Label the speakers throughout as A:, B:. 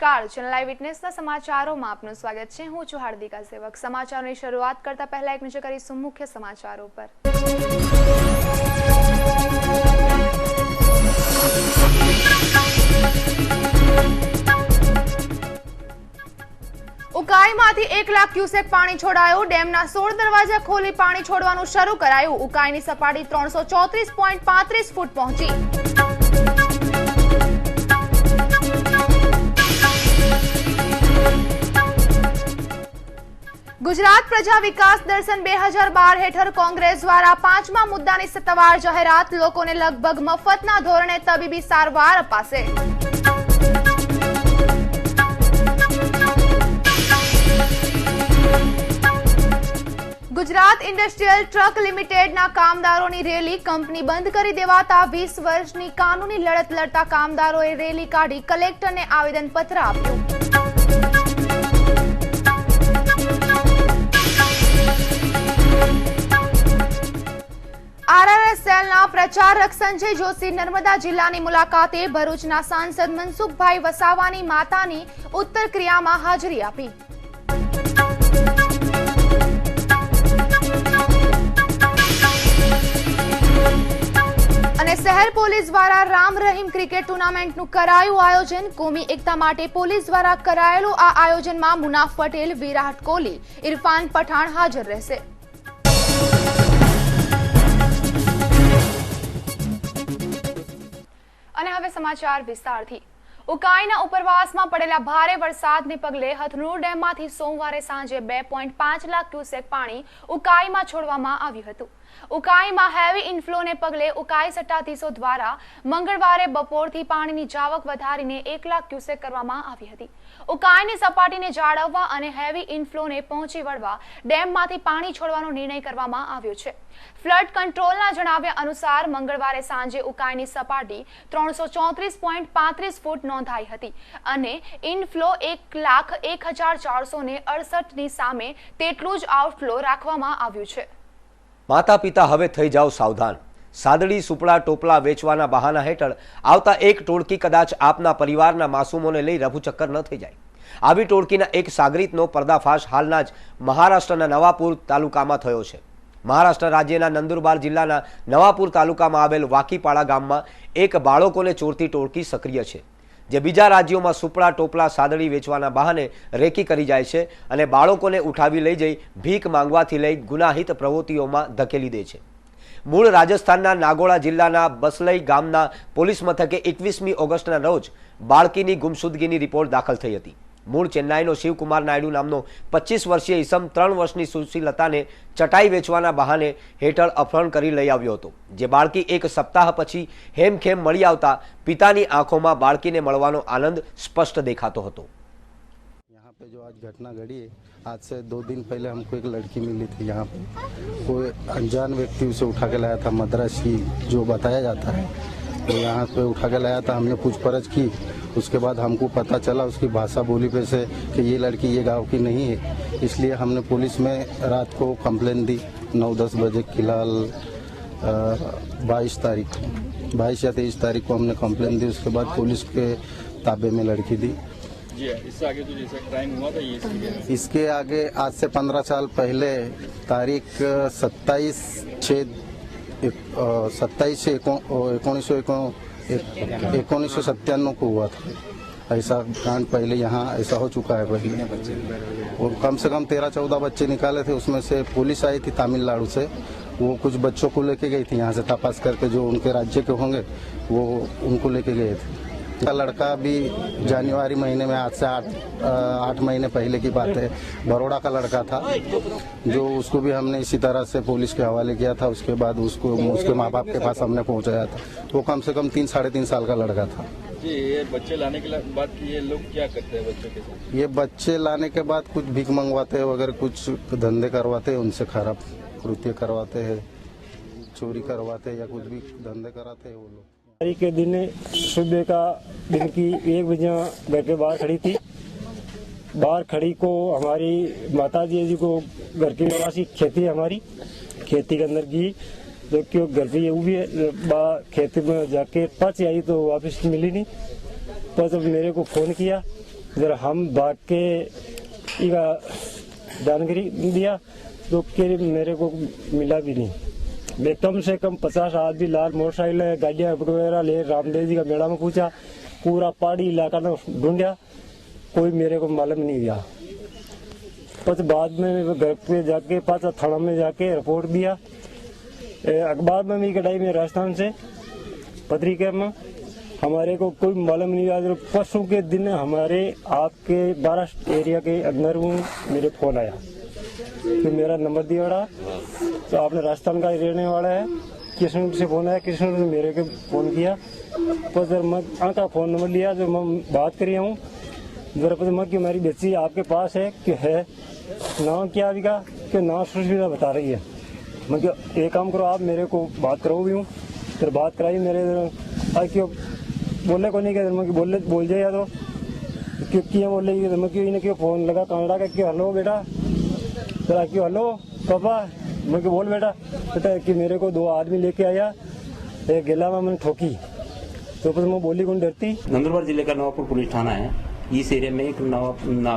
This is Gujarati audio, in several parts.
A: નમસ્કાર, ચેનલ લાઈવ વિટનેસના સમાચારોમાં આપનું સ્વાગત છે। હું છું હાર્દિકા સેવક। સમાચારોની શરૂઆત કરતા પહેલા એક નજર કરીશું મુખ્ય સમાચારો પર। ઉકાઈમાંથી 1 લાખ ક્યુસેક પાણી છોડાયું। ડેમના 16 દરવાજા ખોલી પાણી છોડવાનું શરૂ કરાયું। ઉકાઈની સપાટી 334.35 ફૂટ પહોંચી। गुजरात प्रजा विकास दर्शन 2012 हेठळ कांग्रेस द्वारा 5मा मुद्दानी सत्तावार जाहेरात। लोकोने लगभग मफतना धोरणे तबीबी सारवार अपाशे। गुजरात इंडस्ट्रियल ट्रक लिमिटेडना कामदारोनी रेली। कंपनी बंध करी देवाता 20 वर्षनी कानूनी लड़त लड़ता कामदारोए रेली काढी कलेक्टरने आवेदनपत्र आप्युं। आरआरएस सेलना प्रचारक संजय जोशी नर्मदा जिल्लानी मुलाकाते। भरूचना सांसद मनसुखभाई वसावानी मातानी उत्तर क्रियामां हाजरी आपी। અને શહેર પોલીસ દ્વારા રામ રહીમ ક્રિકેટ ટુર્નામેન્ટનું કરાયું આયોજન। કોમી એકતા માટે પોલીસ દ્વારા કરાયેલું આ આયોજનમાં મુનાફ પટેલ, વિરાટ કોહલી, ઇરફાન પઠાણ હાજર રહેશે। અને હવે સમાચાર વિસ્તારથી। ઉકાઈના ઉપરવાસમાં પડેલા ભારે વરસાદને પગલે હથનુર ડેમમાંથી સોમવારે સાંજે 2.5 લાખ ક્યુસેક પાણી ઉકાઈમાં છોડવામાં આવ્યું હતું। ઉકાઈમાં હેવી ઇનફ્લોને પગલે ઉકાઈ સત્તાધીશો દ્વારા મંગળવારે બપોરથી પાણીની જાવક વધારીને 1 લાખ ક્યુસેક કરવામાં આવી હતી। ઉકાઈની સપાટીને જાળવવા અને હેવી ઇનફ્લોને પહોંચી વળવા ડેમમાંથી પાણી છોડવાનો નિર્ણય કરવામાં આવ્યો છે। ફ્લડ કંટ્રોલના જણાવ્યા અનુસાર મંગળવારે સાંજે ઉકાઈની સપાટી 334.35 ફૂટ નોંધાઈ હતી અને ઇનફ્લો 1,01,468ની સામે તેટલું જ આઉટફ્લો રાખવામાં આવ્યું છે।
B: માતા પિતા હવે થઈ જાઓ સાવધાન। સાદડી, સુપડા, ટોપલા વેચવાના બહાના હેઠળ આવતા એક ટોળકી કદાચ આપના પરિવારના માસૂમોને લઈ રફુચક્કર ન થઈ જાય। આવી ટોળકીના એક સાગરીતનો પર્દાફાશ હાલના જ મહારાષ્ટ્રના નવાપુર તાલુકામાં થયો છે। મહારાષ્ટ્ર રાજ્યના નંદુરબાર જિલ્લાના નવાપુર તાલુકામાં આવેલ વાકીપાડા ગામમાં એક બાળકોને ચોરતી ટોળકી સક્રિય છે, જે બીજા રાજ્યોમાં સુપડા, ટોપલા, સાદડી વેચવાના બહાને રેકી કરી જાય છે અને બાળકોને ઉઠાવી લઈ જઈ ભીખ માંગવાથી લઈ ગુનાહિત પ્રવૃત્તિઓમાં ધકેલી દે છે। મૂળ રાજસ્થાનના નાગોડા જિલ્લાના બસલઈ ગામના પોલીસ મથકે 21મી ઓગસ્ટના રોજ બાળકીની ગુમસુદગીની રિપોર્ટ દાખલ થઈ હતી। મૂળ ચેન્નાઈનો શિવકુમાર નાયડુ નામનો 25 વર્ષીય ઈસમ 3 વર્ષની સુશીલતાને ચટાઈ વેચવાના બહાને હેઠળ અપહરણ કરી લઈ આવ્યો હતો, જે બાળકી એક સપ્તાહ પછી હેમખેમ મળી આવતા પિતાની આંખોમાં બાળકીને મળવાનો આનંદ સ્પષ્ટ દેખાતો હતો।
C: यहाँ पे जो आज घटना घटी है, आज से 2 दिन पहले हमको एक लड़की मिली थी। यहाँ पे कोई अनजान व्यक्ति उसे उठा के लाया था, मद्रासी जो बताया जाता है, तो यहाँ पे उठा के लाया था। हमने पूछपरछ की, उसके बाद हमको पता चला उसकी भाषा बोली पे से कि ये लड़की ये गांव की नहीं है। इसलिए हमने पुलिस में रात को कंप्लेन दी 9-10 बजे। फिलहाल 22 तारीख 22 या 23 तारीख को हमने कंप्लेन दी। उसके बाद पुलिस के ताबे में लड़की दी।
D: जी, इससे आगे जो जैसा क्राइम हुआ था ये
C: इसके आगे आज से 15 साल पहले तारीख 1997 को हुआ था। ऐसा कांड पहले यहाँ ऐसा हो चुका है पहले, और कम से कम 13-14 बच्चे निकाले थे। उसमें से पुलिस आई थी तमिलनाडु से, वो कुछ बच्चों को लेके गई थी यहाँ से तपास करके, जो उनके राज्य के होंगे वो उनको लेके गए थे। का लड़का भी जनवरी महीने में, आज से 8 महीने पहले की बात है, बड़ौदा का लड़का था, जो उसको भी हमने इसी तरह से पुलिस के हवाले किया था। उसके बाद उसको उसके माँ बाप के पास हमने पहुँचाया था। वो कम से कम 3-3.5 साल का लड़का था।
D: जी, ये बच्चे लाने के बाद ये लोग क्या करते हैं बच्चों के साथ?
C: ये बच्चे लाने के बाद कुछ भीख मंगवाते हैं वगैरह, कुछ धंधे करवाते हैं, उनसे खराब कृत्य करवाते हैं, चोरी करवाते हैं या कुछ भी धंधे कराते हैं वो लोग।
E: के दिन सुबह का दिन की 1 बजे घर के बाहर खड़ी थी। बाहर खड़ी को हमारी माताजी जी को घर की निवासी खेती है हमारी, खेती के अंदर गई, जो कि घर पे वो भी खेती में जाके पाँच आई तो वापस मिली नहीं। तो जब मेरे को फ़ोन किया जरा हम भाग के इका जानकारी दिया तो मेरे को मिला भी नहीं। मैं कम से कम 50 आदमी लाल मोटरसाइकिल गाड़ियाँ वगैरह ले रामदेव जी का मेला में पूछा, पूरा पहाड़ी इलाका में ढूंढा, कोई मेरे को मालूम नहीं दिया। बस बाद में घर पे जाके पाचा थाना में जाके रिपोर्ट दिया, अखबार में भी कटाई में राजस्थान से पत्रिका में हमारे को कोई मालूम नहीं दिया। परसों के दिन हमारे आपके 12 एरिया के अंदर मेरे फोन आया कि मेरा नंबर दिया रहा, तो आपने राजस्थान का रहने वाला है, कृष्ण से फोन आया, कृष्ण ने मेरे को फोन किया। तो जब मैं का फोन नंबर लिया, जो मैं बात कर रहा हूँ जरा पता मैं कि मेरी बच्ची आपके पास है कि है, नाम क्या अभी का कि नाम सुष्मिता बता रही है। मैं क्या एक काम करो, आप मेरे को बात करो भी हूँ, फिर बात कराई मेरे क्यों बोलने को नहीं कहते, मैं बोल जाए या तो क्यों बोल रही है, मैं क्यों इन्हें क्यों फोन लगा कनाडा का, क्यों हेलो बेटा, जरा क्यों हेलो पापा, मैं क्यों बोल बेटा कि मेरे को 2 आदमी लेके आया, एक गिला में मैंने ठोकी, तो फिर मैं बोली कौन डरती।
F: नंदुरबार जिले का नवापुर पुलिस थाना है। इस एरिया में एक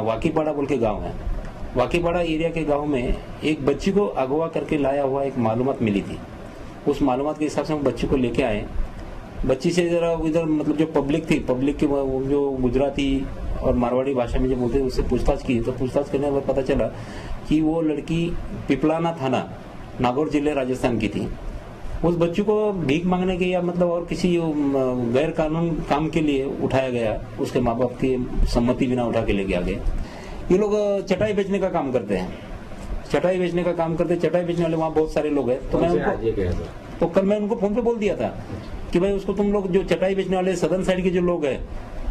F: वाकीपाड़ा बोल के गांव है। वाकीपाड़ा एरिया के गांव में एक बच्ची को अगवा करके लाया हुआ एक मालूमात मिली थी। उस मालूमात के हिसाब से हम बच्ची को लेके आए। बच्ची से जरा इधर मतलब जो पब्लिक थी, पब्लिक की जो गुजराती और मारवाड़ी भाषा में जो बोलते उससे पूछताछ की, तो पूछताछ करने पर पता चला कि वो लड़की पिपलाना थाना नागौर जिले राजस्थान की थी। उस बच्ची को भीख मांगने के या मतलब और किसी गैर कानून काम के लिए उठाया गया, उसके माँ बाप की सम्मति बिना उठा के लेके आ गए। ये लोग चटाई बेचने का काम करते हैं, चटाई बेचने का काम करते, चटाई बेचने वाले वहाँ बहुत सारे लोग हैं। तो मैं उनको तो कल मैं उनको फोन पे बोल दिया था कि भाई उसको तुम लोग जो चटाई बेचने वाले सदर्न साइड के जो लोग हैं,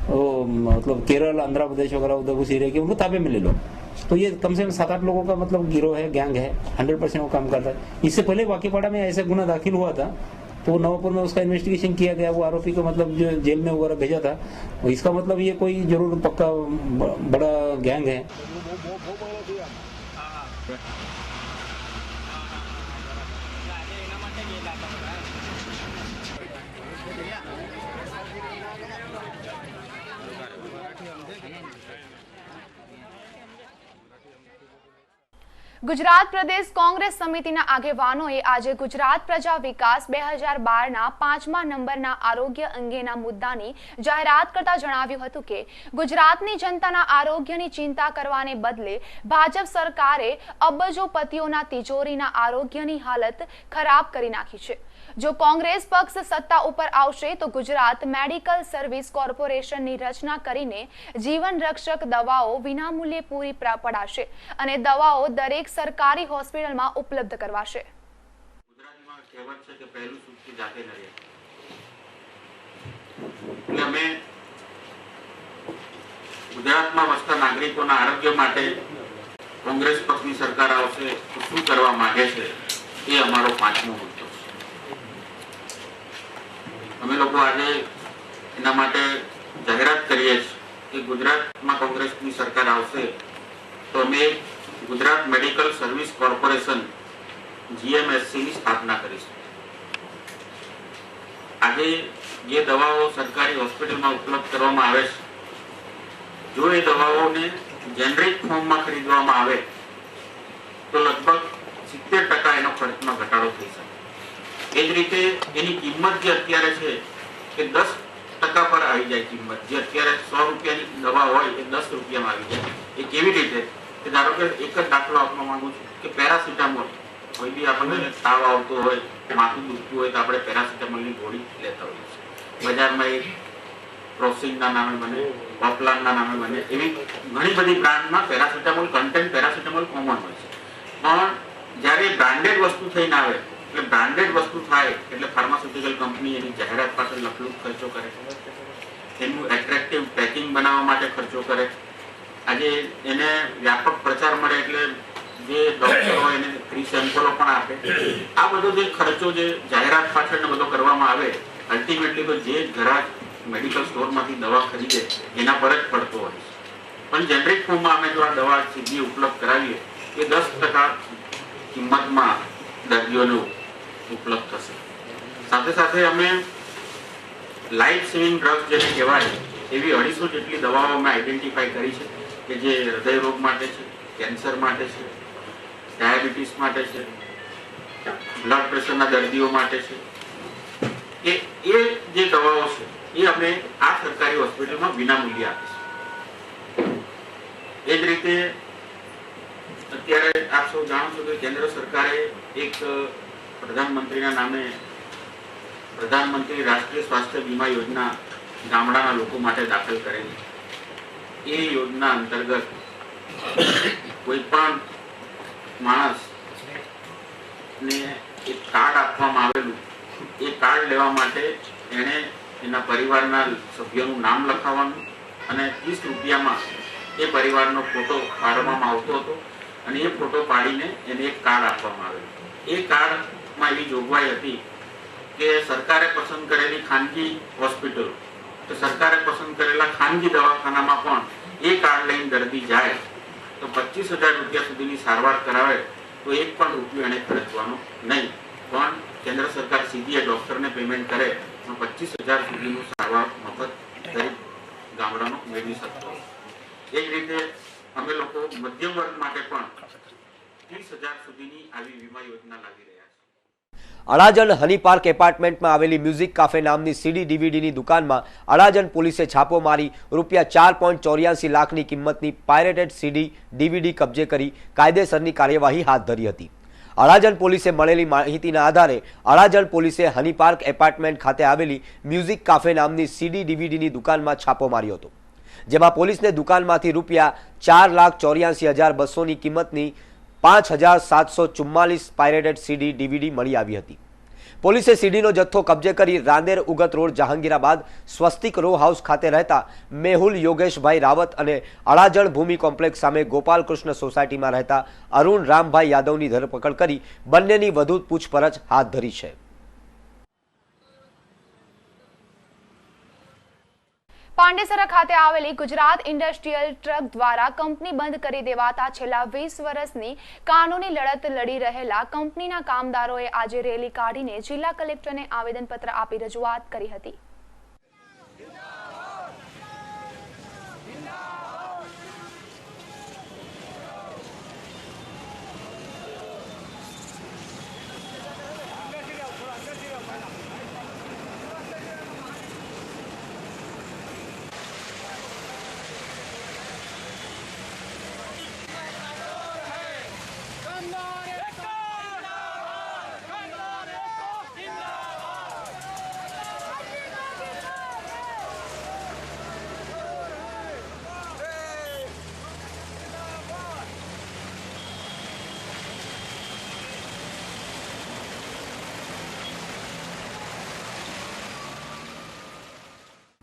F: वो मतलब केरल, आंध्र प्रदेश वगैरह उधर उस एरिया के, उनको ताबे में ले लो। तो ये कम से कम 7-8 लोगों का मतलब गिरोह है, गैंग है, 100% वो काम करता है। इससे पहले वाकीपाड़ा में ऐसा गुना दाखिल हुआ था, तो नवापुर में उसका इन्वेस्टिगेशन किया गया, वो आरोपी को मतलब जो जेल में वगैरह भेजा था। इसका मतलब ये कोई जरूर पक्का बड़ा गैंग है।
A: ગુજરાત પ્રદેશ કોંગ્રેસ સમિતિના આગેવાનોએ આજે ગુજરાત પ્રજા વિકાસ 2012ના 5મા નંબરના આરોગ્ય અંગેના મુદ્દાની જાહેરાત કરતા જણાવ્યું હતું કે ગુજરાતની જનતાના આરોગ્યની ચિંતા કરવાને બદલે ભાજપ સરકારે અબજોપતિઓના તિજોરીના આરોગ્યની હાલત ખરાબ કરી નાખી છે। જો કોંગ્રેસ પક્ષ સત્તા ઉપર આવશે તો ગુજરાત મેડિકલ સર્વિસ કોર્પોરેશનની રચના કરીને જીવન રક્ષક દવાઓ વિનામૂલ્યે પૂરી પડાશે અને દવાઓ દરેક સરકારી હોસ્પિટલમાં ઉપલબ્ધ કરવાશે।
G: ગુજરાતીમાં કહેવત છે કે પહેલું સુખ થી જાતે ન રહે, એટલે અમે ગુજરાતમાં વસતા નાગરિકોના આરોગ્ય માટે કોંગ્રેસ પક્ષની સરકાર આવશે તો શું કરવા માંગે છે એ અમારો 5મો મુદ્દો છે। અમે લોકો આજે એના માટે જાહેરાત કરીએ છીએ કે ગુજરાતમાં કોંગ્રેસની સરકાર આવશે તો અમે Gujarat medical service corporation GMSC की स्थापना करी। आज ये दवाओं सरकारी हॉस्पिटल में उपलब्ध करवामां आवे छे, जो ये दवाओं ने जेनरिक फॉर्म में खरीदवामां आवे तो लगभग 70% एनो खर्च में घटाडो थई शके। ए ज रीते एनी किंमत जे अत्यारे छे के 10% पर आई जाए। किंमत जे अत्यारे 100 रुपयानी दवा होय ए 10 रुपया में आई जाए। ए केवी रीते कि धारो के एक ज दाखलो आपवा मांगू छुं कि पेरासिटामोल कोई भी आपने ताव आवतो होय, माथुं दुखતું હોય तो આપણે પેરાસિટામોલની ગોળી લેતા હોઈએ છીએ। બજારમાં એક પ્રોસિનના નામે બને, ઓપ્લાનના નામે બને, એવી ઘણી બધી બ્રાન્ડમાં પેરાસિટામોલ કન્ટેન્ટ પેરાસિટામોલ કોમન હોય છે। પણ જ્યારે બ્રાન્ડેડ વસ્તુ થઈને આવે એટલે બ્રાન્ડેડ વસ્તુ થાય એટલે ફાર્માસ્યુટિકલ કંપની એની જાહેરાત પાછળ લખલૂટ ખર્ચો કરે, એનું એટ્રેક્ટિવ પેકિંગ બનાવવા માટે ખર્ચો કરે। આજે એને વ્યાપક પ્રચાર મળે એટલે જે ડોક્ટરો એને ફ્રી સેમ્પલો પણ આપે। આ બધો જે ખર્ચો જે જાહેરાત પાછળ બધો કરવામાં આવે અલ્ટિમેટલી તો જે ગ્રાહક મેડિકલ સ્ટોરમાંથી દવા ખરીદે એના પર જ પડતો હોય છે। પણ જેનરિક ફોર્મમાં અમે જો આ દવા સીધી ઉપલબ્ધ કરાવીએ એ 10% કિંમતમાં દર્દીઓને ઉપલબ્ધ થશે। સાથે સાથે અમે લાઈફ સેવિંગ ડ્રગ્સ જેને કહેવાય એવી 250 જેટલી દવાઓ અમે આઈડેન્ટિફાઈ કરી છે કે જે હૃદય રોગ માટે છે, કેન્સર માટે છે, ડાયાબિટીસ માટે છે, બ્લડ પ્રેશરના દર્દીઓ માટે છે. એ જે દવાઓ છે એ અમે આ સરકારી હોસ્પિટલમાં વિનામૂલ્યે આપીશું. એ જ રીતે અત્યારે આપ સૌ જાણો છો કે કેન્દ્ર સરકારે એક પ્રધાનમંત્રીના નામે પ્રધાનમંત્રી રાષ્ટ્રીય સ્વાસ્થ્ય વીમા યોજના ગામડાના લોકો માટે દાખલ કરેલી. એ યોજના અંતર્ગત કોઈ પણ માણસને એક કાર્ડ આપવામાં આવેલું. એ કાર્ડ લેવા માટે એને એના પરિવારના સભ્યોનું નામ લખાવવાનું અને 30 રૂપિયામાં એ પરિવારનો ફોટો પાડવામાં આવતો હતો અને એ ફોટો પાડીને એને એક કાર્ડ આપવામાં આવેલું. એ કાર્ડમાં એવી જોગવાઈ હતી કે સરકારે પસંદ કરેલી ખાનગી હોસ્પિટલો, તો સરકારે પસંદ કરેલા ખાનગી દવાખાનામાં પણ એ કાર્ડ લઈને દર્દી જાય તો 25,000 રૂપિયા સુધીની સારવાર કરાવે તો એક પણ રૂપિયો એને ખર્ચવાનો નહીં, પણ કેન્દ્ર સરકાર સીધી એ ડોક્ટરને પેમેન્ટ કરે તો 25,000 સુધીનું સારવાર મફત ગરીબ ગામડાનો મેળવી શકતો હોય. એ જ રીતે અમે લોકો મધ્યમ વર્ગ માટે પણ 30,000 સુધીની આવી વીમા યોજના લાવી રહ્યા છે.
B: અડાજણ હની પાર્ક એપાર્ટમેન્ટમાં આવેલી મ્યુઝિક કાફે નામની સીડી ડીવીડીની દુકાનમાં અડાજણ પોલીસે છાપો મારી રૂપિયા 4.84 લાખની કિંમતની પાયરેટેડ સીડી ડીવીડી કબજે કરી કાયદેસરની કાર્યવાહી હાથ ધરી હતી. અડાજણ પોલીસે મળેલી માહિતીના આધારે અડાજણ પોલીસે હની પાર્ક એપાર્ટમેન્ટ ખાતે આવેલી મ્યુઝિક કાફે નામની સીડી ડીવીડીની દુકાનમાં છાપો માર્યો હતો, જેમાં પોલીસને દુકાનમાંથી રૂપિયા 4,84,200ની કિંમતની 5,744 પાયરેટેડ સીડી ડીવીડી મળી આવી હતી. પોલીસે સીડીનો જથ્થો કબજે કરી રાંદેર ઉગત રોડ જહાંગીરાબાદ સ્વસ્તિક રો હાઉસ ખાતે રહેતા મેહુલ યોગેશભાઈ રાવત અને અડાજણ ભૂમિ કોમ્પ્લેક્સ સામે ગોપાલકૃષ્ણ સોસાયટીમાં રહેતા અરુણ રામભાઈ યાદવની ધરપકડ કરી બંનેની વધુ પૂછપરછ હાથ ધરી છે.
A: પાંડેસરા ખાતે આવેલી ગુજરાત ઇન્ડસ્ટ્રીયલ ટ્રક દ્વારા કંપની બંધ કરી દેવાતા છેલ્લા 20 વર્ષની કાનૂની લડત લડી રહેલા કંપનીના કામદારોએ આજે રેલી કાઢીને જિલ્લા કલેક્ટરને આવેદનપત્ર આપી રજૂઆત કરી હતી.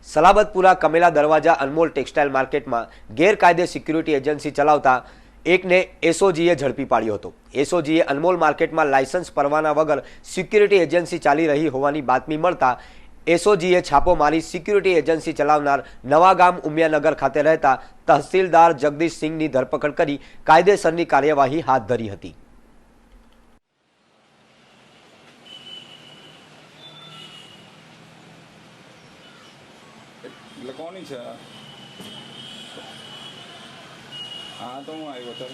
B: સલાબતપુરા કમેલા દરવાજા અનમોલ ટેક્સટાઇલ માર્કેટમાં ગેરકાયદે સિક્યુરિટી એજન્સી ચલાવતા એકને એસઓજીએ ઝડપી પાડ્યો હતો. એસઓજીએ અનમોલ માર્કેટમાં લાયસન્સ પરવાના વગર સિક્યુરિટી એજન્સી ચાલી રહી હોવાની બાતમી મળતા એસઓજીએ છાપો મારી સિક્યુરિટી એજન્સી ચલાવનાર નવાગામ ઉમિયાનગર ખાતે રહેતા તહસીલદાર જગદીશસિંહની ધરપકડ કરી કાયદેસરની કાર્યવાહી હાથ ધરી હતી.
D: કોની છે? હા તો હું આવ્યો હતો.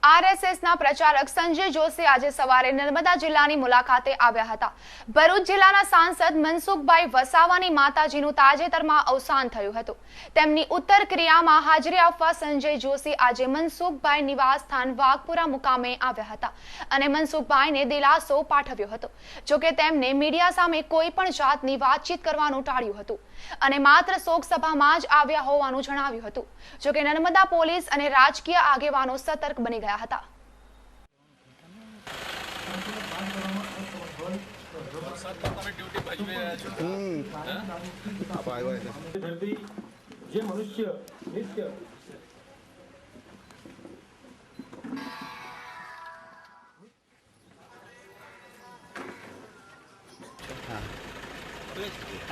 A: આરએસએસના પ્રચારક સંજય જોશી આજે સવારે નર્મદા જિલ્લાની મુલાકાતે આવ્યા હતા. ભરૂચ જિલ્લાના સાંસદ મનસુખભાઈ વસાવાની માતાજીનું તાજેતરમાં અવસાન થયું હતું. તેમની ઉત્તર ક્રિયામાં હાજરી આપવા સંજય જોશી આજે મનસુખભાઈ નિવાસસ્થાન વાઘપુરા મુકામે આવ્યા હતા અને મનસુખભાઈને દિલાસો પાઠવ્યો હતો. જોકે તેમને મીડિયા સામે કોઈ પણ જાતની વાતચીત કરવાનું ટાળ્યું હતું અને માત્ર શોક સભામાં જ આવ્યા હોવાનું જણાવ્યું હતું. જોકે નર્મદા પોલીસ અને રાજકીય આગેવાનો સતર્ક બની ગયા હતા.
E: જે મનુષ્ય નિત્ય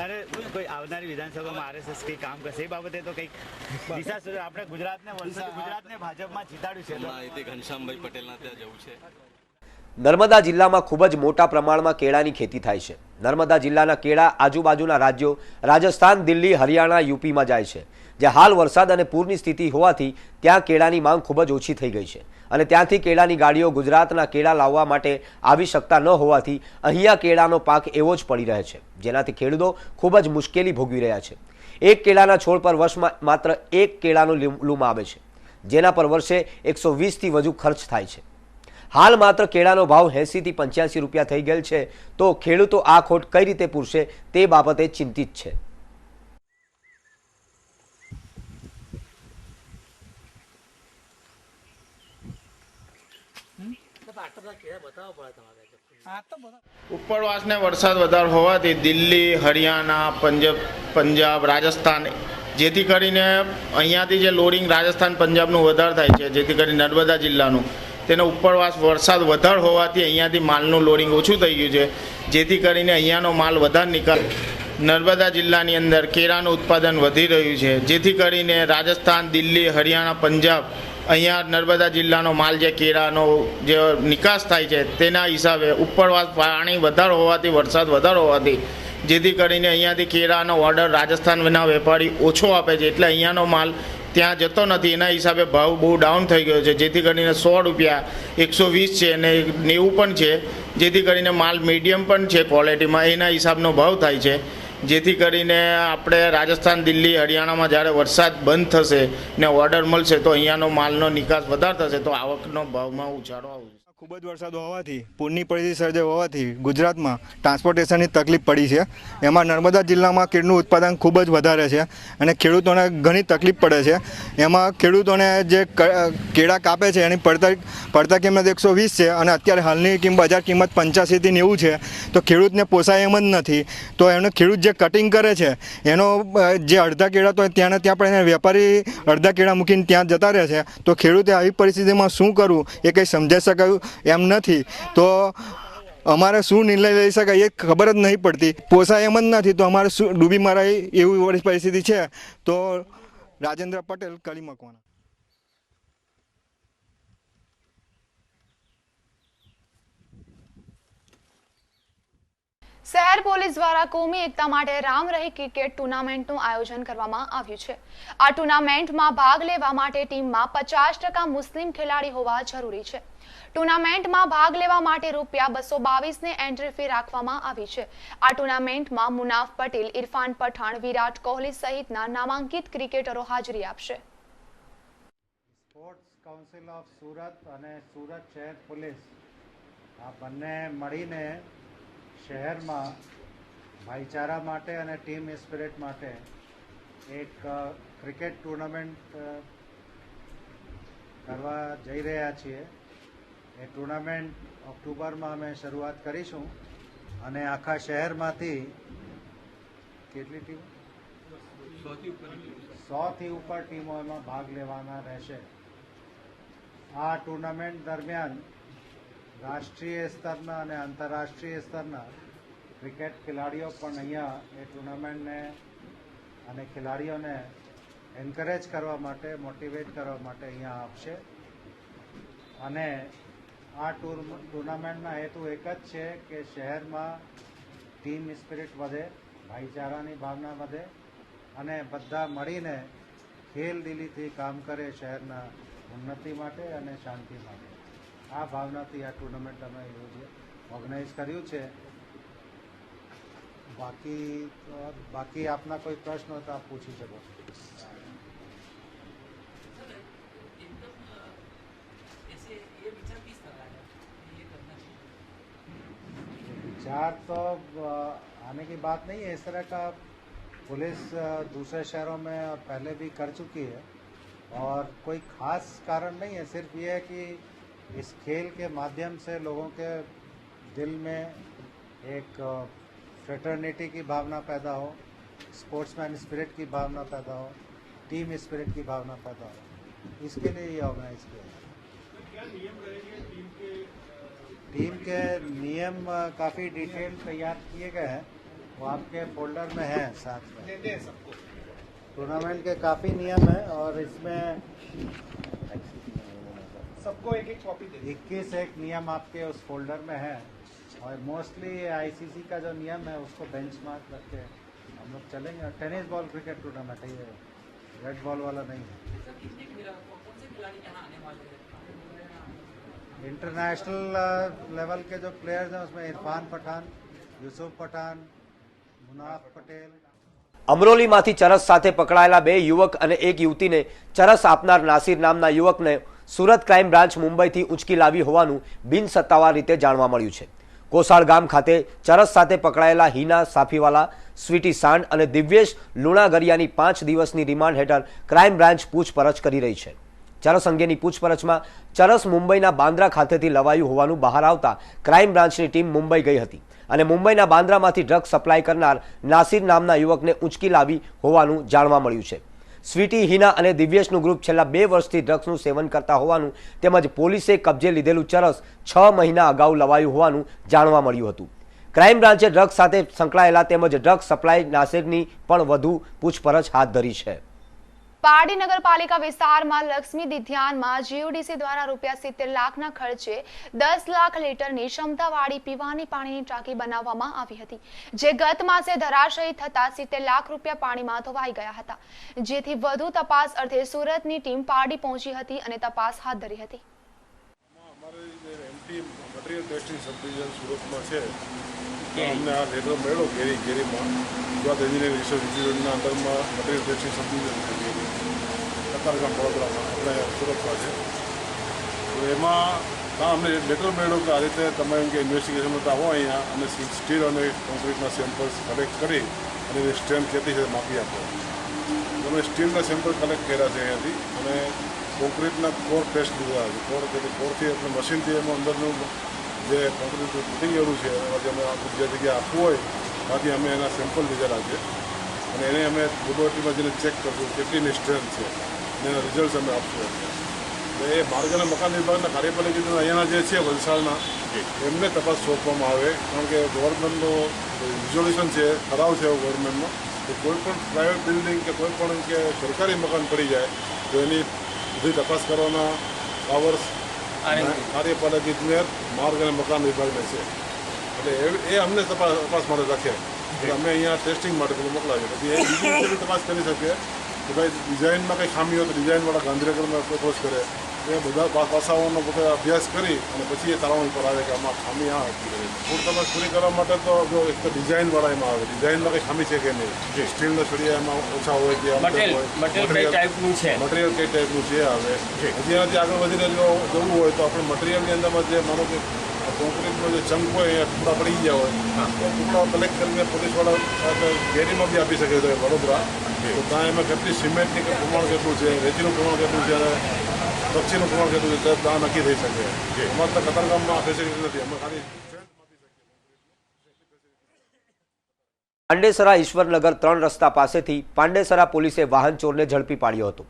H: अरे कोई આવનારી વિધાનસભામાં આરએસએસ કઈ કામ કરશે એ બાબતે તો કંઈક દિશા સૂચન આપણે ગુજરાતને ભાજપમાં જીતાડ્યું છે.
I: ઘનશ્યામભાઈ પટેલના ત્યાં જવું છે.
B: નર્મદા જિલ્લામાં ખૂબ જ મોટા પ્રમાણમાં કેળાની ખેતી થાય છે. નર્મદા જિલ્લાના કેળા આજુબાજુના રાજ્યો રાજસ્થાન, દિલ્હી, હરિયાણા, યુપીમાં જાય છે, જ્યાં હાલ વરસાદ અને પૂરની સ્થિતિ હોવાથી ત્યાં કેળાની માંગ ખૂબ જ ઓછી થઈ ગઈ છે અને ત્યાંથી કેળાની ગાડીઓ ગુજરાતના કેળા લાવવા માટે આવી શકતા ન હોવાથી અહીંયા કેળાનો પાક એવો જ પડી રહે છે, જેનાથી ખેડૂતો ખૂબ જ મુશ્કેલી ભોગવી રહ્યા છે. એક કેળાના છોડ પર વર્ષમાં માત્ર એક કેળાનો લૂમ આવે છે, જેના પર વર્ષે 120થી વધુ ખર્ચ થાય છે. હાલ માત્ર કેળાનો ભાવ 80 થી 85 રૂપિયા થઈ ગયેલ છે, તો ખેડૂતો આ ખોટ કઈ રીતે પૂરશે તે બાબતે ચિંતિત છે.
I: ઉપરવાસને વરસાદ વધારે હોવાથી દિલ્હી, હરિયાણા, પંજાબ, રાજસ્થાન, જેથી કરીને અહીંયાથી જે લોડિંગ રાજસ્થાન, પંજાબનું વધારે થાય છે, જેથી કરીને નર્મદા જિલ્લાનું તેનો ઉપરવાસ વરસાદ વધારે હોવાથી અહીંયાથી માલનું લોડિંગ ઓછું થઈ ગયું છે, જેથી કરીને અહીંયાનો માલ વધારે નિકાલ. નર્મદા જિલ્લાની અંદર કેળાનું ઉત્પાદન વધી રહ્યું છે, જેથી કરીને રાજસ્થાન, દિલ્હી, હરિયાણા, પંજાબ અહીંયા નર્મદા જિલ્લાનો માલ જે કેળાનો જે નિકાસ થાય છે તેના હિસાબે ઉપરવાસ પાણી વધારે હોવાથી, વરસાદ વધારે હોવાથી, જેથી કરીને અહીંયાથી કેળાનો ઓર્ડર રાજસ્થાનના વેપારી ઓછો આપે છે, એટલે અહીંયાનો માલ ત્યાં જતો નથી. એના હિસાબે ભાવ બહુ ડાઉન થઈ ગયો છે, જેથી કરીને 100 રૂપિયા 120 છે અને 90 પણ છે, જેથી કરીને માલ મીડિયમ પણ છે ક્વોલિટીમાં, એના હિસાબનો ભાવ થાય છે. જેથી કરીને આપણે રાજસ્થાન, દિલ્હી, હરિયાણામાં જ્યારે વરસાદ બંધ થશે ને ઓર્ડર મળશે તો અહીંયાનો માલનો નિકાસ વધારે થશે, તો આવકનો ભાવમાં ઉછાળો આવશે.
J: ખૂબ જ વરસાદ હોવાથી, પૂરની પરિસ્થિતિ સર્જાઈ હોવાથી ગુજરાતમાં ટ્રાન્સપોર્ટેશનની તકલીફ પડી છે. એમાં નર્મદા જિલ્લામાં કેળનું ઉત્પાદન ખૂબ જ વધારે છે અને ખેડૂતોને ઘણી તકલીફ પડે છે. એમાં ખેડૂતોને જે કેળા કાપે છે એની પડતર કિંમત 120 છે અને અત્યારે હાલની બજાર કિંમત 85 થી 90 છે, તો ખેડૂતને પોસાય એમ જ નથી. તો એનો ખેડૂત જે કટિંગ કરે છે એનો જે અડધા કેળા તો ત્યાં પણ એને વેપારી અડધા કેળા મૂકીને ત્યાં જતા રહે છે, તો ખેડૂતે આવી પરિસ્થિતિમાં શું કરવું એ કંઈ સમજાઈ શકાયું એમ નથી. તો અમારે શું નિર્ણય લઈ શકાય એ ખબર જ નહીં પડતી. પોસાય એમ જ નથી તો અમારે શું ડૂબી મરાય એવી પરિસ્થિતિ છે. તો રાજેન્દ્ર પટેલ, કલી મકવાણા.
A: શહેર પોલીસ દ્વારા કોમી એકતા માટે રામ રહી ક્રિકેટ ટુર્નામેન્ટનું આયોજન કરવામાં આવ્યું છે. આ ટુર્નામેન્ટમાં ભાગ લેવા માટે ટીમમાં 50% મુસ્લિમ ખેલાડી હોવા જરૂરી છે. ટુર્નામેન્ટમાં ભાગ લેવા માટે ₹222ની એન્ટ્રી ફી રાખવામાં આવી છે. આ ટુર્નામેન્ટમાં મુનાફ પટેલ, ઇરફાન પઠાણ, વિરાટ કોહલી સહિતના નામાંકિત ક્રિકેટરો હાજરી આપશે.
K: સ્પોર્ટ્સ કાઉન્સિલ ઓફ સુરત અને સુરત શહેર પોલીસ આ બંને મળીને શહેરમાં ભાઈચારા માટે અને ટીમ સ્પિરિટ માટે એક ક્રિકેટ ટુર્નામેન્ટ કરવા જઈ રહ્યા છીએ. એ ટુર્નામેન્ટ ઓક્ટોબરમાં અમે શરૂઆત કરીશું અને આખા શહેરમાંથી કેટલી ટીમ 100થી ઉપર ટીમો એમાં ભાગ લેવાના રહેશે. આ ટુર્નામેન્ટ દરમિયાન રાષ્ટ્રીય સ્તરના અને આંતરરાષ્ટ્રીય સ્તરના ક્રિકેટ ખેલાડીઓ પણ અહીંયા એ ટુર્નામેન્ટને અને ખેલાડીઓને એન્કરેજ કરવા માટે, મોટિવેટ કરવા માટે અહીંયા આવશે. અને આ ટુર્નામેન્ટના હેતુ એક જ છે કે શહેરમાં ટીમ સ્પિરિટ વધે, ભાઈચારાની ભાવના વધે અને બધા મળીને ખેલદિલીથી કામ કરે શહેરના ઉન્નતિ માટે અને શાંતિ માટે. આ ભાવનાથી આ ટુર્નામેન્ટ અમે ઓર્ગેનાઇઝ કર્યું છે. બાકી આપના કોઈ પ્રશ્ન હોય તો આપ પૂછી શકો. विचार तो आने की बात नहीं है. इस तरह का पुलिस दूसरे शहरों में पहले भी कर चुकी है और कोई खास कारण नहीं है. सिर्फ ये है कि इस खेल के माध्यम से लोगों के दिल में एक फ्रेटर्निटी की भावना पैदा हो, स्पोर्ट्समैन स्पिरिट की भावना पैदा हो, टीम स्पिरिट की भावना पैदा हो. इसके लिए ये ऑर्गेनाइज किया है. टीम के नियम काफ़ी डिटेल तैयार किए गए हैं, वो आपके फोल्डर में हैं साथ में. टूर्नामेंट के काफ़ी नियम हैं और इसमें सबको एक कॉपी दे 21 एक नियम आपके उस फोल्डर में है और मोस्टली आईसीसी का जो नियम है उसको बेंचमार्क रख के हम लोग चलेंगे। टेनिस बॉल क्रिकेट टूर्नामेंट है ये, रेड बॉल वाला नहीं है। इंटरनेशनल लेवल के जो प्लेयर्स हैं उसमें इरफान पठान, यूसुफ पठान, मुनाफ पटेल।
B: અમરોલીમાંથી ચરસ સાથે પકડાયેલા 2 યુવક અને 1 યુવતીને ચરસ આપનાર નાસિર નામના યુવકને સુરત ક્રાઇમ બ્રાન્ચ મુંબઈથી ઉંચકી લાવી હોવાનું બિનસત્તાવાર રીતે જાણવા મળ્યું છે। કોસાળ ગામ ખાતે ચરસ સાથે પકડાયેલા હિના સાફીવાલા, સ્વીટી સાંડ અને દિવ્યેશ લુણાગરિયાની 5 દિવસની રિમાન્ડ હેઠળ ક્રાઇમ બ્રાન્ચ પૂછપરછ કરી રહી છે। ચરસ અંગેની પૂછપરછમાં ચરસ મુંબઈના બાંદ્રા ખાતેથી લવાયું હોવાનું બહાર આવતા ક્રાઇમ બ્રાન્ચની ટીમ મુંબઈ ગઈ હતી અને મુંબઈના બાંદ્રામાંથી ડ્રગ્સ સપ્લાય કરનાર નાસિર નામના યુવકને ઉંચકી લાવી હોવાનું જાણવા મળ્યું છે। સ્વીટી, હિના અને દિવ્યેશનું ગ્રુપ છેલ્લા 2 વર્ષથી ડ્રગ્સનું સેવન કરતા હોવાનું તેમજ પોલીસે કબજે લીધેલું ચરસ 6 મહિના અગાઉ લવાયું હોવાનું જાણવા મળ્યું હતું। ક્રાઇમ બ્રાન્ચે ડ્રગ્સ સાથે સંકળાયેલા તેમજ ડ્રગ્સ સપ્લાય નાસિરની પણ વધુ પૂછપરછ હાથ ધરી છે।
A: પારડી નગરપાલિકા વિસ્તારમાં લક્ષ્મી દિધ્યાનમાં જીયુડીસી દ્વારા ₹70 લાખના ખર્ચે 10 લાખ લીટરની ક્ષમતાવાળી પીવાની પાણીની ટાંકી બનાવવામાં આવી હતી, જે ગત માસે ધરાશયી થતા ₹70 લાખ પાણીમાં ધોવાઈ ગયા હતા, જેથી વધુ તપાસ અર્થે સુરતની ટીમ પારડી પહોંચી હતી અને તપાસ હાથ ધરી હતી।
L: મટીરિયલ ટેસ્ટિંગ સબ ડિવિઝન સુરતમાં છે કે અમને આ લેટર મળ્યો કેરીમાં ગુજરાત એન્જિનિયરિંગ રિસર્ચ ઇન્સ્ટિટ્યૂટના અંદરમાં મટીરિયલ ટેસ્ટિંગ સબ ડિવિઝન છે કતારગામ વડોદરામાં આપણે સુરતમાં છે। તો એમાં અમને લેટર મળ્યો કે આ રીતે તમે એમ કે ઇન્વેસ્ટિગેશનમાં આવો અહીંયા અને સ્ટીલ અને કોન્ક્રીટના સેમ્પલ્સ કલેક્ટ કરી અને સ્ટ્રેન્થ કેટલી છે માપી આપો। અમે સ્ટીલના સેમ્પલ કલેક્ટ કર્યા છે અહીંયાથી અને કોન્ક્રીટના કોર ટેસ્ટ લીધા છે। કોરથી એટલે મશીનથી એમાં અંદરનું જે કોન્ક્રીટ ફિટિંગ એવું છે એમાંથી અમે જે જગ્યાએ આપવું હોય ત્યાંથી અમે એના સેમ્પલ લીધેલા છે અને એને અમે લેબોરેટરીમાં જઈને ચેક કરશું કેટલીની સ્ટ્રેન્થ છે અને એના રિઝલ્ટ અમે આપશું। એટલે એ માર્ગ અને મકાન વિભાગના કાર્યપાલિકા અહીંયાના જે છે વલસાડના એમને તપાસ સોંપવામાં આવે, કારણ કે ગવર્મેન્ટનો રિઝોલ્યુશન છે, ઠરાવ છે ગવર્મેન્ટનો કે કોઈ પણ પ્રાઇવેટ બિલ્ડિંગ કે કોઈ પણ કે સરકારી મકાન પડી જાય તો એની બધી તપાસ કરવાના પાવર્સ કાર્યપાલક ઇજનેર માર્ગ અને મકાન વિભાગને છે। એટલે એ અમને તપાસ માટે રાખે એટલે અમે અહીંયા ટેસ્ટિંગ માટે બધું મોકલાવીએ, પછી એ બીજી તપાસ કરી શકીએ કે ભાઈ ડિઝાઇનમાં કંઈ ખામી હોય તો ડિઝાઇનવાળા ગાંધીનગરમાં એપ્રોચ કરે, એ બધા પાસાઓનો બધા અભ્યાસ કરી અને પછી એ તારવણી પર આવે કે આમાં ખામી આ હતી। ફૂડ તપાસ પૂરી કરવા માટે તો જો એક તો ડિઝાઇનવાળા એમાં આવે, ડિઝાઇનમાં કંઈ ખામી છે કે નહીં, સ્ટીલના સળિયા એમાં ઓછા હોય કે મટીરિયલ કઈ ટાઈપનું છે આવે। હજી એનાથી આગળ વધીને જો જવું હોય તો આપણે મટીરિયલની અંદરમાં જે માનો કે કોન્ક્રીટનો જે ચંક હોય એ ટુકડા પડી ગયા હોય તો ટુકડા કલેક્ટ કરીને પોલીસવાળા ઘેરીમાં બી આપી શકે છે વડોદરા, તો ત્યાં એમાં કેટલી સિમેન્ટની પ્રમાણ કેટલું છે, રેતીનું પ્રમાણ કેટલું છે અને કચ્છીનું પ્રમાણ કેટલું છે ત્યાં નક્કી થઈ શકે। અમારે તો કતારગામમાં આ ફેસિલિટી નથી, અમે ખાલી
B: પાંડેસરા ઈશ્વરનગર 3 રસ્તા પાસેથી પાંડેસરા પોલીસે વાહન ચોરને ઝડપી પાડ્યો હતો।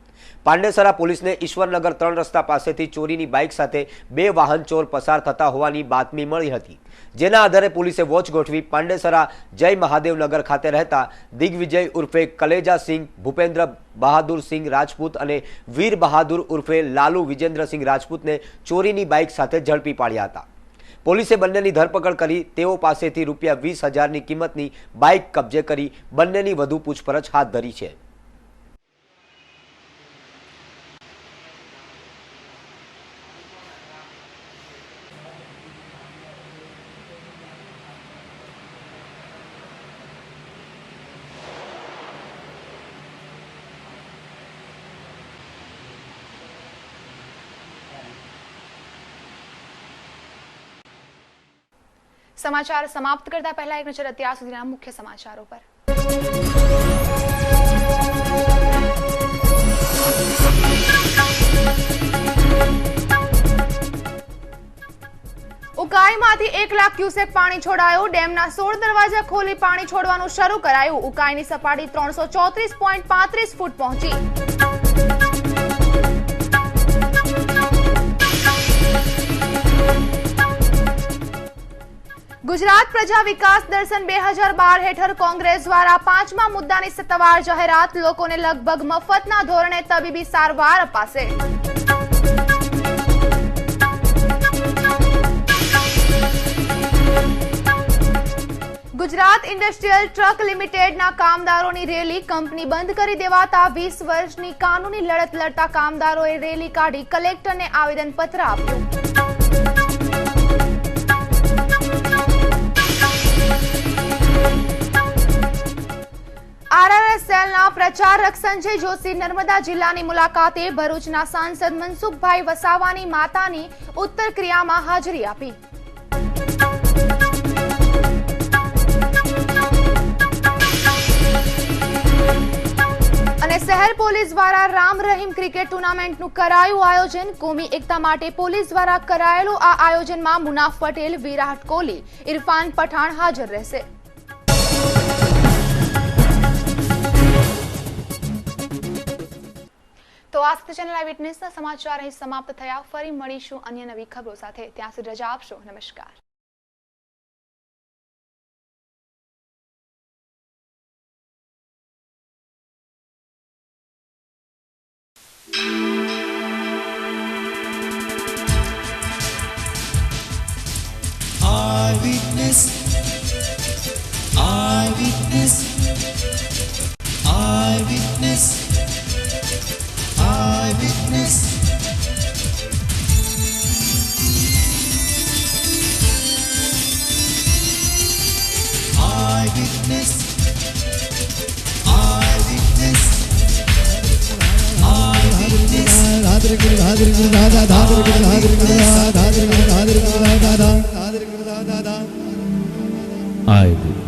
B: પાંડેસરા પોલીસને ઈશ્વરનગર 3 રસ્તા પાસેથી ચોરીની બાઇક સાથે 2 વાહન ચોર પસાર થતા હોવાની બાતમી મળી હતી, જેના આધારે પોલીસે વોચ ગોઠવી પાંડેસરા જય મહાદેવનગર ખાતે રહેતા દિગ્વિજય ઉર્ફે કલેજા સિંહ, ભૂપેન્દ્ર બહાદુર સિંહ રાજપૂત અને વીર બહાદુર ઉર્ફે લાલુ વિજેન્દ્રસિંહ રાજપૂતને ચોરીની બાઇક સાથે ઝડપી પાડ્યા હતા। પોલીસે બંનેની ધરપકડ કરી તેઓ પાસેથી ₹20,000ની કિંમતની બાઇક કબજે કરી બંનેની વધુ પૂછપરછ હાથ ધરી છે।
A: સમાચાર સમાપ્ત કરતા પહેલા એક નજર અત્યાર સુધીના મુખ્ય સમાચારો પર। ઉકાઈમાંથી 1 લાખ ક્યુસેક પાણી છોડાયું, ડેમના 16 દરવાજા ખોલી પાણી છોડવાનું શરૂ કરાયું। ઉકાઈની સપાટી 334.35 ફૂટ પહોંચી। ગુજરાત પ્રજા વિકાસ દર્શન 2012 હેઠળ કોંગ્રેસ દ્વારા 5મા મુદ્દાની સત્તાવાર જાહેરાત, લોકોને લગભગ મફતના ધોરણે તબીબી સારવાર અપાશે। ગુજરાત ઇન્ડસ્ટ્રીયલ ટ્રક લિમિટેડના કામદારોની રેલી કંપની બંધ કરી દેવાતા 20 વર્ષની કાનૂની લડત લડતા કામદારોએ રેલી કાઢી કલેક્ટરને આવેદનપત્ર આપ્યું. આરઆરએસ સેલના પ્રચારક સંજય જોશી નર્મદા જિલ્લાની મુલાકાતે ભરૂચના સાંસદ મનસુખભાઈ વસાવાની માતાની ઉત્તર ક્રિયામાં હાજરી આપી. અને શહેર પોલીસ દ્વારા રામ રહીમ ક્રિકેટ ટુર્નામેન્ટનું કરાયું આયોજન. કોમી એકતા માટે પોલીસ દ્વારા કરાયેલું આ આયોજનમાં મુનાફ પટેલ, વિરાટ કોહલી, ઇરફાન પઠાણ હાજર રહેશે. તો આ સાથે ચેનલ આઈ વિટનેસના સમાચાર અહીં સમાપ્ત થયા. ફરી મળીશું અન્ય નવી ખબરો સાથે. ત્યાં સુધી રજા આપશો. નમસ્કાર.
M: Eyewitness, eyewitness, eyewitness, eyewitness. Eyewitness, eyewitness, eyewitness.